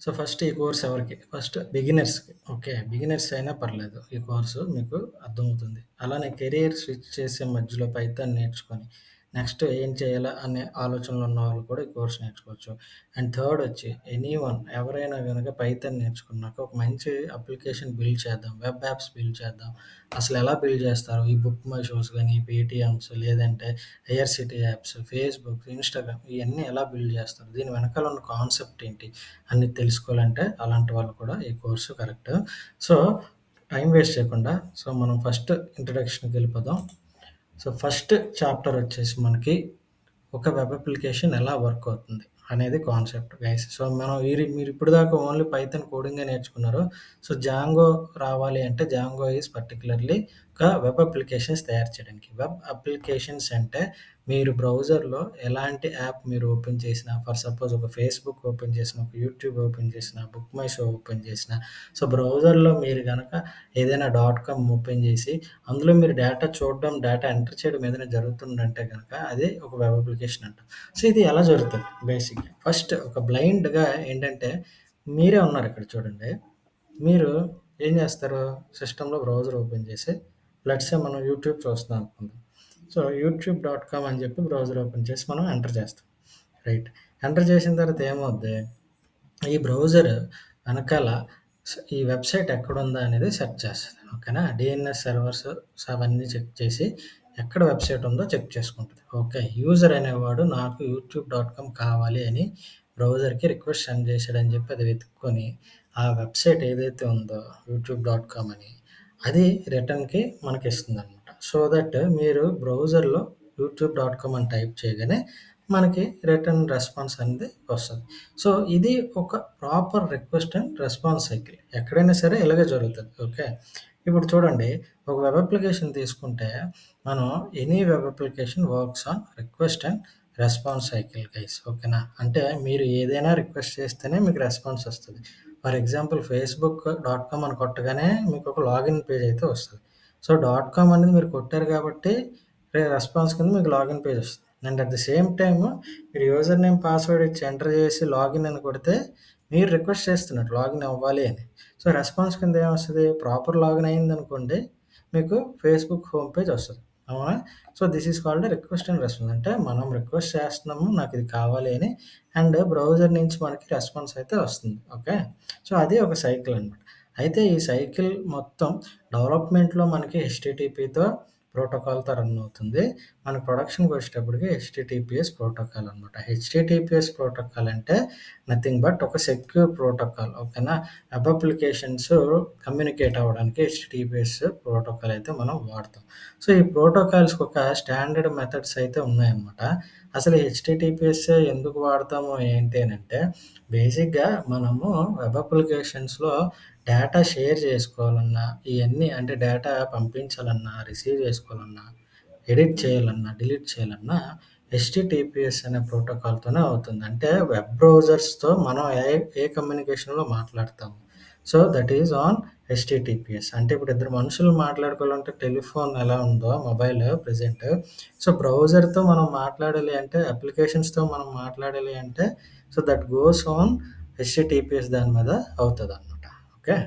So, first ఈ course ఎవరికి? First బిగినర్స్‌కి. Okay. Beginners అయినా పర్లేదు. ఈ కోర్సు మీకు అర్థమవుతుంది. అలానే కెరియర్ స్విచ్ చేసే మధ్యలో పైథాన్ నేర్చుకొని, నెక్స్ట్ ఏం చేయాలా అనే ఆలోచనలో ఉన్నవాళ్ళు కూడా ఈ కోర్స్ నేర్చుకోవచ్చు. అండ్ థర్డ్ వచ్చి ఎనీవన్ ఎవరైనా గనక పైథాన్ నేర్చుకున్నాక ఒక మంచి అప్లికేషన్ బిల్డ్ చేద్దాం. వెబ్ యాప్స్ బిల్డ్ చేద్దాం. అసలెలా బిల్డ్ చేస్తారు? ఈ బుక్ మై షోస్ గాని, పేటీఎమ్స్ లేదంటే ఐఆర్‌సీటీ యాప్స్, ఫేస్‌బుక్, ఇన్‌స్టాగ్రామ్ ఇయన్నీ ఎలా బిల్డ్ చేస్తారు? దీని వెనకాల ఉన్న కాన్సెప్ట్ ఏంటి? అన్నీ తెలుసుకోవాలంటే అలాంటి వాళ్ళు కూడా ఈ course correct. So, time waste చేయకుండా మనం ఫస్ట్ ఇంట్రడక్షన్‌కెళ్ళిపోదాం. సో, ఫస్ట్ చాప్టర్ వచ్చేసి మనకి ఒక వెబ్ అప్లికేషన్ ఎలా వర్క్ అవుతుంది అనేది కాన్సెప్ట్ గైస్. సో, మనం మీరు ఇప్పటిదాకా ఓన్లీ పైథాన్ కోడింగే నేర్చుకున్నారు. సో, జాంగో రావాలి అంటే జాంగో ఈజ్ పర్టిక్యులర్‌లీ ఒక వెబ్ అప్లికేషన్స్ తయారు చేయడానికి. వెబ్ అప్లికేషన్స్ అంటే మీరు బ్రౌజర్‌లో ఎలాంటి యాప్ మీరు ఓపెన్ చేసినా, ఫర్ సపోజ్ ఒక ఫేస్‌బుక్ ఓపెన్ చేసినా, ఒక యూట్యూబ్ ఓపెన్ చేసినా, బుక్ మై షో ఓపెన్ చేసినా, సో, బ్రౌజర్‌లో మీరు గనక ఏదైనా డాట్ కామ్ ఓపెన్ చేసి అందులో మీరు డేటా చూడడం, డేటా ఎంటర్ చేయడం ఏదైనా జరుగుతుందంటే గనక అదే ఒక వెబ్ అప్లికేషన్ అంటాం. సో, ఇది ఎలా జరుగుతది బేసిక్‌గా. ఫస్ట్ ఒక బ్లైండ్‌గా ఏంటంటే మీరే ఉన్నారు ఇక్కడ చూడండి. మీరు ఏం చేస్తారు? సిస్టమ్‌లో బ్రౌజర్ ఓపెన్ చేసి లెట్స్ సే మనం యూట్యూబ్ చూస్తున్నాం అనుకుందాం. సో, యూట్యూబ్ డాట్ కామ్ అని చెప్పి బ్రౌజర్ ఓపెన్ చేసి మనం ఎంటర్ చేస్తాం. రైట్. ఎంటర్ చేసిన తర్వాత ఏమవుద్ది? ఈ బ్రౌజర్ వెనకాల ఈ వెబ్‌సైట్ ఎక్కడుందా అనేది సెర్చ్ చేస్తది. ఓకేనా? డీఎన్ఎస్ సర్వర్స్ అవన్నీ చెక్ చేసి ఎక్కడ వెబ్‌సైట్ ఉందో చెక్ చేసుకుంటది. ఓకే. యూజర్ అనేవాడు నాకు యూట్యూబ్ డాట్ కామ్ కావాలి అని బ్రౌజర్‌కి రిక్వెస్ట్ సెండ్ చేశాడని చెప్పి అది వెతుక్కొని ఆ వెబ్‌సైట్ ఏదైతే ఉందో యూట్యూబ్ డాట్ కామ్ అని అది రిటర్న్‌కి మనకిస్తుందనమాట. సో దట్ మీరు బ్రౌజర్‌లో యూట్యూబ్ డాట్ కామ్ అని టైప్ చేయగానే మనకి రిటర్న్ రెస్పాన్స్ అనేది వస్తది. సో, ఇది ఒక proper request and response cycle. ఎక్కడైనా సరే ఇలాగే జరుగుతది. ఓకే. ఇప్పుడు చూడండి ఒక వెబ్ అప్లికేషన్ తీసుకుంటే మనం any web application works on request and response cycle guys. ఓకేనా? అంటే మీరు ఏదైనా రిక్వెస్ట్ చేస్తేనే మీకు రెస్పాన్స్ వస్తది. For example Facebook dot com అని కొట్టగానే మీకు ఒక లాగిన్ పేజ్ అయితే వస్తది. సో, డాట్ కామ్ అనేది మీరు కొట్టారు కాబట్టి రెస్పాన్స్ కింద మీకు లాగిన్ పేజ్ వస్తది. And at the same time మీరు యూజర్ నేమ్, పాస్వర్డ్ ఇచ్చి ఎంటర్ చేసి లాగిన్ అని కొడితే మీరు రిక్వెస్ట్ చేస్తున్నట్టు లాగిన్ అవ్వాలి అని. సో, రెస్పాన్స్ కింద ఏమొస్తది? ప్రాపర్ లాగిన్ అయిందనుకోండి మీకు ఫేస్‌బుక్ హోమ్ పేజ్ వస్తది. అవునా? So, this is called request and response. అంటే మనం రిక్వెస్ట్ చేస్తున్నాము నాకిది కావాలి అని అండ్ బ్రౌజర్ నుంచి మనకి రెస్పాన్స్ అయితే వస్తుంది. ఓకే. సో, అది ఒక సైకిల్ అనమాట. అయితే ఈ సైకిల్ మొత్తం డెవలప్‌మెంట్‌లో మనకి హెచ్‌టిటిపితో ప్రోటోకాల్‌తో రన్ అవుతుంది. మన ప్రొడక్షన్‌కొచ్చేటప్పటికి హెచ్‌టిటిపిఎస్ ప్రోటోకాల్ అనమాట. హెచ్‌టిటిపిఎస్ ప్రోటోకాల్ అంటే నథింగ్ బట్ ఒక సెక్యూర్ ప్రోటోకాల్. ఓకేనా? వెబ్ అప్లికేషన్స్ కమ్యూనికేట్ అవ్వడానికి హెచ్‌టిటిపిఎస్ ప్రోటోకాల్ అయితే మనం వాడతాం. సో, ఈ ప్రోటోకాల్స్‌కి ఒక స్టాండర్డ్ మెథడ్స్ అయితే ఉన్నాయన్నమాట. అసలు హెచ్‌టిటిపిఎస్ ఎందుకు వాడతాము ఏంటి అనంటే బేసిక్‌గా మనము వెబ్ అప్లికేషన్స్‌లో డేటా షేర్ చేసుకోవాలన్నా, ఇయన్నీ అంటే డేటా పంపించాలన్నా, రిసీవ్ చేసుకోవాలన్నా, ఎడిట్ చేయాలన్నా, డిలీట్ చేయాలన్నా హెచ్‌టిటిపిఎస్ అనే ప్రోటోకాల్‌తోనే అవుతుంది. అంటే వెబ్ బ్రౌజర్స్‌తో మనం ఏ కమ్యూనికేషన్‌లో మాట్లాడతాము. So, that is on HTTPS. అంటే ఇప్పుడు ఇద్దరు మనుషులు మాట్లాడుకోవాలంటే టెలిఫోన్ ఎలా ఉందో మొబైల్ ప్రెజెంట్. సో, బ్రౌజర్‌తో మనం మాట్లాడాలి అంటే అప్లికేషన్స్‌తో మనం మాట్లాడాలి అంటే so, that goes on HTTPS దాని మీద అవుతదనమాట. ఓకే.